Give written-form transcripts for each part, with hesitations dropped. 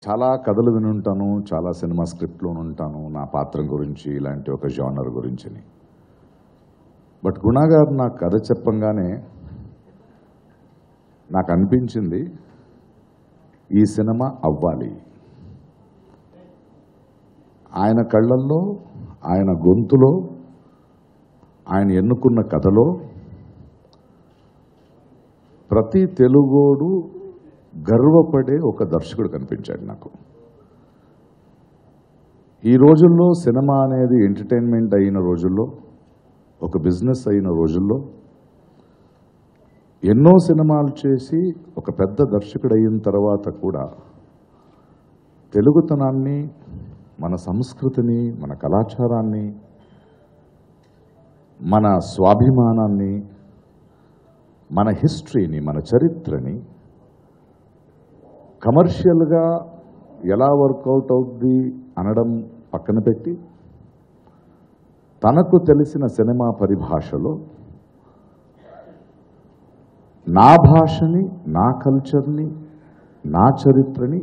చాలా కథలు వినుంటాను, చాలా సినిమా స్క్రిప్ట్లో ఉంటాను నా పాత్ర గురించి, ఇలాంటి ఒక జానర్ గురించిని. బట్ గుణ గారు నాకు కథ చెప్పంగానే నాకు అనిపించింది ఈ సినిమా అవ్వాలి. ఆయన కళ్ళల్లో, ఆయన గొంతులో, ఆయన ఎన్నుకున్న కథలో ప్రతి తెలుగోడు గర్వపడే ఒక దర్శకుడు కనిపించాడు నాకు. ఈ రోజుల్లో సినిమా అనేది ఎంటర్టైన్మెంట్ అయిన రోజుల్లో, ఒక బిజినెస్ అయిన రోజుల్లో ఎన్నో సినిమాలు చేసి ఒక పెద్ద దర్శకుడు అయిన తర్వాత కూడా తెలుగుతనాన్ని, మన సంస్కృతిని, మన కళాచారాన్ని, మన స్వాభిమానాన్ని, మన హిస్టరీని, మన చరిత్రని కమర్షియల్గా ఎలా వర్కౌట్ అవుద్ది అనడం పక్కన పెట్టి తనకు తెలిసిన సినిమా పరిభాషలో నా భాషని, నా కల్చర్ని, నా చరిత్రని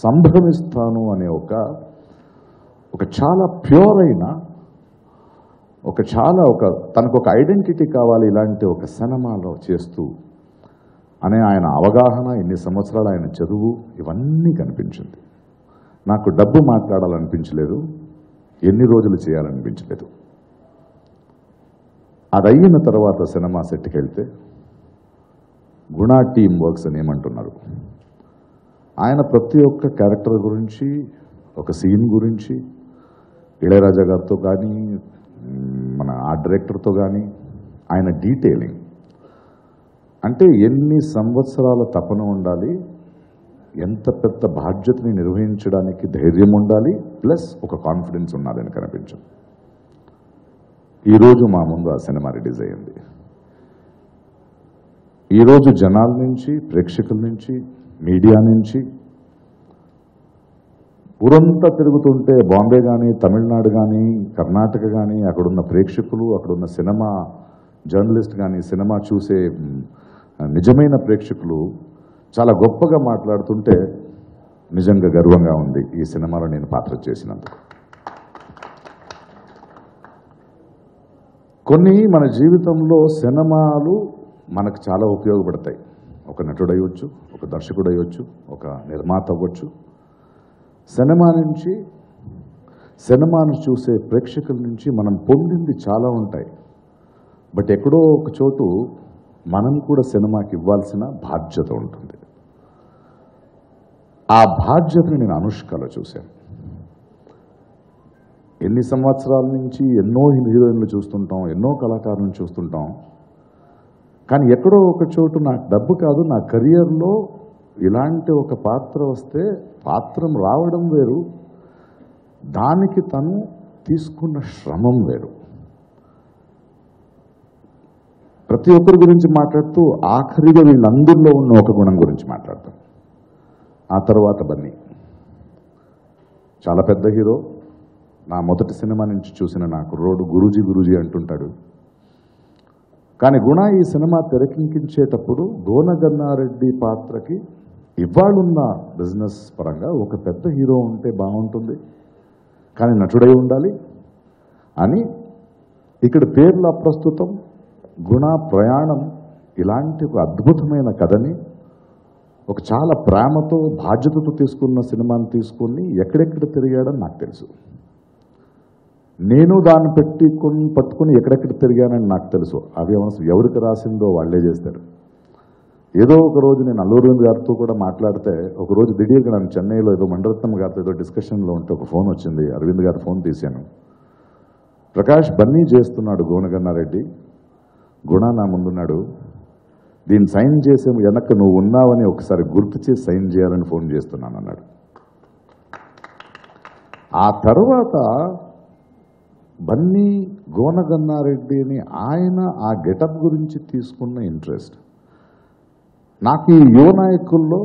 సంభ్రమిస్తాను అనే ఒక చాలా ప్యూర్ అయిన తనకు ఒక ఐడెంటిటీ కావాలి ఇలాంటి ఒక సినిమాలో చేస్తూ అనే ఆయన అవగాహన, ఎన్ని సంవత్సరాలు ఆయన చదువు, ఇవన్నీ కనిపించింది. నాకు డబ్బు మాట్లాడాలనిపించలేదు, ఎన్ని రోజులు చేయాలనిపించలేదు. అది అయిన తర్వాత సినిమా సెట్కి వెళ్తే గుణ టీమ్ వర్క్స్ అని ఏమంటున్నారు. ఆయన ప్రతి ఒక్క క్యారెక్టర్ గురించి, ఒక సీన్ గురించి ఇళయరాజా గారితో కానీ, మన ఆ డైరెక్టర్తో కానీ ఆయన డీటెయిలింగ్, అంటే ఎన్ని సంవత్సరాల తపన ఉండాలి, ఎంత పెద్ద బాధ్యతని నిర్వహించడానికి ధైర్యం ఉండాలి, ప్లస్ ఒక కాన్ఫిడెన్స్ ఉన్నదని కనిపించింది. ఈరోజు మా ముందు ఆ సినిమా రిలీజ్ అయ్యింది. ఈరోజు జనాల నుంచి, ప్రేక్షకుల నుంచి, మీడియా నుంచి ఊరంతా తిరుగుతుంటే బాంబే కానీ, తమిళనాడు కానీ, కర్ణాటక కానీ, అక్కడున్న ప్రేక్షకులు, అక్కడున్న సినిమా జర్నలిస్ట్ కానీ, సినిమా చూసే నిజమైన ప్రేక్షకులు చాలా గొప్పగా మాట్లాడుతుంటే నిజంగా గర్వంగా ఉంది ఈ సినిమాలో నేను పాత్ర చేసినందుకు. కొన్ని మన జీవితంలో సినిమాలు మనకు చాలా ఉపయోగపడతాయి. ఒక నటుడు అయ్యొచ్చు, ఒక దర్శకుడు అయ్యొచ్చు, ఒక నిర్మాత అవ్వచ్చు. సినిమాను చూసే ప్రేక్షకుల నుంచి మనం పొందింది చాలా ఉంటాయి. బట్ ఎక్కడో ఒక చోటు మనం కూడా సినిమాకి ఇవ్వాల్సిన బాధ్యత ఉంటుంది. ఆ బాధ్యతని నేను అనుష్కలో చూశాను. ఎన్ని సంవత్సరాల నుంచి ఎన్నో హీరోయిన్లు చూస్తుంటాం, ఎన్నో కళాకారులను చూస్తుంటాం. కానీ ఎక్కడో ఒక చోటు నాకు డబ్బు కాదు, నా కెరియర్లో ఇలాంటి ఒక పాత్ర వస్తే పాత్రం రావడం వేరు, దానికి తను తీసుకున్న శ్రమం వేరు. ప్రతి ఒక్కరి గురించి మాట్లాడుతూ ఆఖరిగా వీళ్ళందరిలో ఉన్న ఒక గుణం గురించి మాట్లాడతాం. ఆ తర్వాత బన్నీ చాలా పెద్ద హీరో. నా మొదటి సినిమా నుంచి చూసిన నాకు రోడ్డు గురూజీ అంటుంటాడు. కానీ గుణ ఈ సినిమా తెరకెక్కించేటప్పుడు గోనగన్నారెడ్డి పాత్రకి ఇవాళున్న బిజినెస్ పరంగా ఒక పెద్ద హీరో ఉంటే బాగుంటుంది, కానీ నటుడై ఉండాలి అని ఇక్కడ పేర్ల ప్రస్తుతం గుణ ప్రయాణం ఇలాంటి ఒక అద్భుతమైన కథని ఒక చాలా ప్రేమతో, బాధ్యతతో తీసుకున్న సినిమాని తీసుకుని ఎక్కడెక్కడ తిరిగాడని నాకు తెలుసు. నేను దాన్ని పట్టుకుని ఎక్కడెక్కడ తిరిగానని నాకు తెలుసు. అవి ఎవరికి రాసిందో వాళ్ళే చేస్తారు. ఏదో ఒక రోజు నేను అల్లు అరవింద్ గారితో కూడా మాట్లాడితే, ఒకరోజు దిఢీర్గా నన్ను చెన్నైలో ఏదో మణిరత్నం గారితో ఏదో డిస్కషన్లో ఉంటే ఒక ఫోన్ వచ్చింది. అరవింద్ గారి ఫోన్ తీశాను. ప్రకాష్, బన్నీ చేస్తున్నాడు గోనగన్నారెడ్డి, గుణ నా ముందున్నాడు, దీన్ని సైన్ చేసే వెనక నువ్వు ఉన్నావని ఒకసారి గుర్తు చేసి సైన్ చేయాలని ఫోన్ చేస్తున్నాను అన్నాడు. ఆ తర్వాత బన్నీ గోనగన్నారెడ్డిని ఆయన ఆ గెటప్ గురించి తీసుకున్న ఇంట్రెస్ట్, నాకు ఈ యువ నాయకుల్లో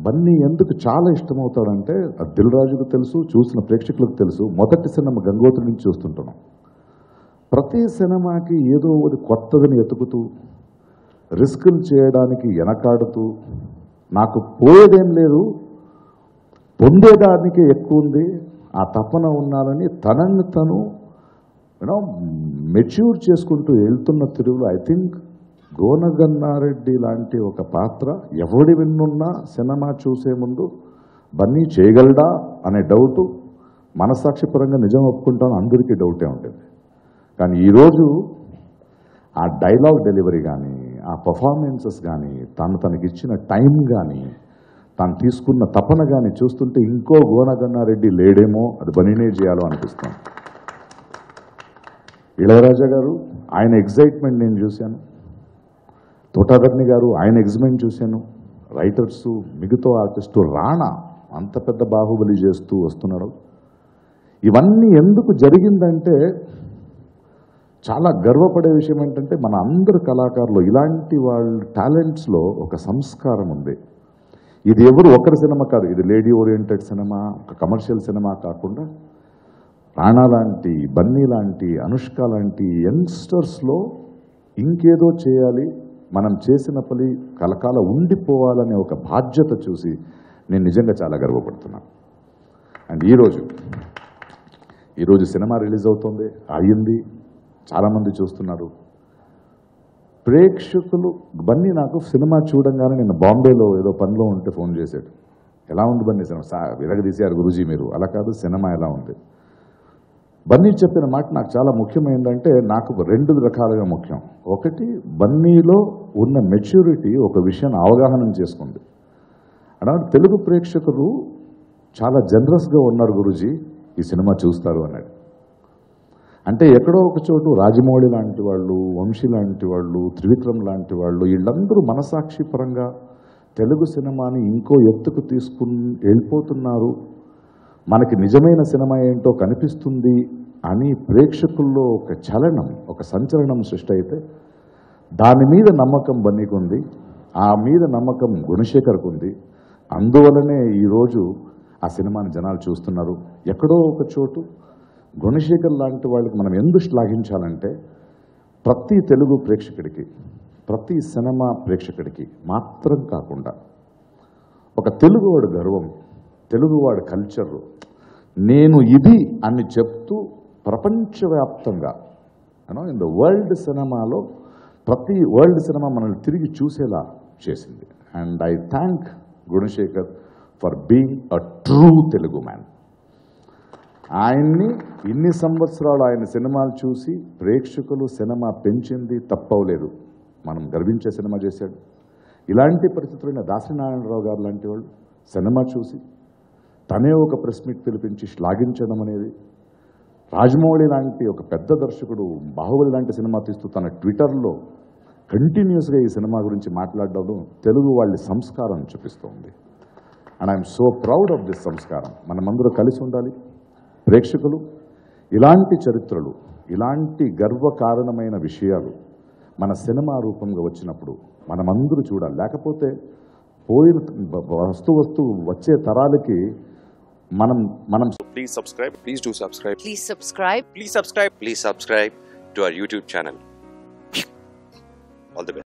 బన్నీ ఎందుకు చాలా ఇష్టమవుతాడంటే, దిల్ రాజుకు తెలుసు, చూసిన ప్రేక్షకులకు తెలుసు. మొదటి సినిమా గంగోత్రి నుంచి చూస్తుంటున్నాం. ప్రతి సినిమాకి ఏదో ఒకటి కొత్తదని ఎతుకుతూ, రిస్కులు చేయడానికి వెనకాడుతూ, నాకు పోయేదేం లేదు, పొందేదానికి ఎక్కువ ఉంది, ఆ తపన ఉన్నారని తనని తను మెచ్యూర్ చేసుకుంటూ వెళ్తున్న తిరుగులో ఐ థింక్ గోనగన్నారెడ్డి లాంటి ఒక పాత్ర ఎవడి విన్నున్నా సినిమా చూసే ముందు బన్నీ చేయగలడా అనే డౌటు మనసాక్షిపరంగా నిజం ఒప్పుకుంటాను, అందరికీ డౌటే ఉంటుంది. కానీ ఈరోజు ఆ డైలాగ్ డెలివరీ కానీ, ఆ పర్ఫార్మెన్సెస్ కానీ, తనకిచ్చిన టైం కానీ, తాను తీసుకున్న తపన కానీ చూస్తుంటే ఇంకో గోనగన్నారెడ్డి లేడేమో, అది బనీనే చేయాలో అనిపిస్తుంది. ఇళయరాజా గారు ఆయన ఎగ్జైట్మెంట్ నేను చూశాను, తోటాధర్ని గారు ఆయన ఎగ్జైట్మెంట్ చూశాను, రైటర్సు, మిగతా ఆర్టిస్టు, రాణా అంత పెద్ద బాహుబలి చేస్తూ వస్తున్నాడు. ఇవన్నీ ఎందుకు జరిగిందంటే చాలా గర్వపడే విషయం ఏంటంటే మన అందరు కళాకారులు ఇలాంటి వాళ్ళ టాలెంట్స్లో ఒక సంస్కారం ఉంది. ఇది ఎవరు ఒకరి సినిమా కాదు, ఇది లేడీ ఓరియంటెడ్ సినిమా, ఒక కమర్షియల్ సినిమా కాకుండా రాణా లాంటి, బన్నీ లాంటి, అనుష్క లాంటి యంగ్స్టర్స్లో ఇంకేదో చేయాలి, మనం చేసిన పని కలకాల ఉండిపోవాలనే ఒక బాధ్యత చూసి నేను నిజంగా చాలా గర్వపడుతున్నాను. అండ్ ఈరోజు సినిమా రిలీజ్ అవుతుంది, అయ్యింది, చాలామంది చూస్తున్నారు. ప్రేక్షకులు బన్నీ నాకు సినిమా చూడంగానే నేను బాంబేలో ఏదో పనిలో ఉంటే ఫోన్ చేశాడు, ఎలా ఉంది బన్నీ సినిమా, విరగదీశారు గురూజీ మీరు, అలా కాదు సినిమా ఎలా ఉంది. బన్నీ చెప్పిన మాట నాకు చాలా ముఖ్యమైందంటే నాకు రెండు రకాలుగా ముఖ్యం. ఒకటి, బన్నీలో ఉన్న మెచ్యూరిటీ ఒక విషయాన్ని అవగాహన చేసుకుంది. అలా తెలుగు ప్రేక్షకులు చాలా జనరస్గా ఉన్నారు గురూజీ, ఈ సినిమా చూస్తారు అన్నాడు. అంటే ఎక్కడో ఒక చోటు రాజమౌళి లాంటి వాళ్ళు, వంశీ లాంటి వాళ్ళు, త్రివిక్రమ్ లాంటి వాళ్ళు, వీళ్ళందరూ మనసాక్షి పరంగా తెలుగు సినిమాని ఇంకో ఎత్తుకు తీసుకుని వెళ్ళిపోతున్నారు, మనకి నిజమైన సినిమా ఏంటో కనిపిస్తుంది అని ప్రేక్షకుల్లో ఒక చలనం, ఒక సంచలనం సృష్టి అయితే దాని మీద నమ్మకం బన్నీకి ఉంది, ఆ మీద నమ్మకం గుణశేఖర్కు ఉంది. అందువలనే ఈరోజు ఆ సినిమాని జనాలు చూస్తున్నారు. ఎక్కడో ఒక చోటు గుణశేఖర్ లాంటి వాళ్ళకి మనం ఎందుకు శ్లాఘించాలంటే ప్రతి తెలుగు ప్రేక్షకుడికి, ప్రతి సినిమా ప్రేక్షకుడికి మాత్రం కాకుండా ఒక తెలుగువాడు గర్వం, తెలుగువాడి కల్చర్, నేను ఇది అని చెప్తూ ప్రపంచవ్యాప్తంగా ఇన్ ద వరల్డ్ సినిమాలో ప్రతి వరల్డ్ సినిమా మనల్ని తిరిగి చూసేలా చేసింది. And I thank Gunasekhar for being a true Telugu man. ఆయన్ని ఇన్ని సంవత్సరాలు ఆయన సినిమాలు చూసి ప్రేక్షకులు సినిమా పెంచింది తప్పవలేదు, మనం గర్వించే సినిమా చేశాడు. ఇలాంటి పరిస్థితులైన దాసనారాయణరావు గారు లాంటి వాళ్ళు సినిమా చూసి తనే ఒక ప్రెస్ మీట్ పిలిపించి శ్లాఘించడం అనేది, రాజమౌళి లాంటి ఒక పెద్ద దర్శకుడు బాహుబలి లాంటి సినిమా తీస్తూ తన ట్విట్టర్లో కంటిన్యూస్గా ఈ సినిమా గురించి మాట్లాడడం తెలుగు వాళ్ళ సంస్కారం చూపిస్తుంది. And I'm so proud of this సంస్కారం. మనమందరూ కలిసి ఉండాలి. ప్రేక్షకులు ఇలాంటి చరిత్రలు, ఇలాంటి గర్వకారణమైన విషయాలు మన సినిమా రూపంగా వచ్చినప్పుడు మనమందరూ చూడాలి. లేకపోతే పోయిన వస్తు వచ్చే తరాలకి మనం Please subscribe. Please do subscribe. Please subscribe. Please subscribe. Please subscribe to our YouTube channel. All the best.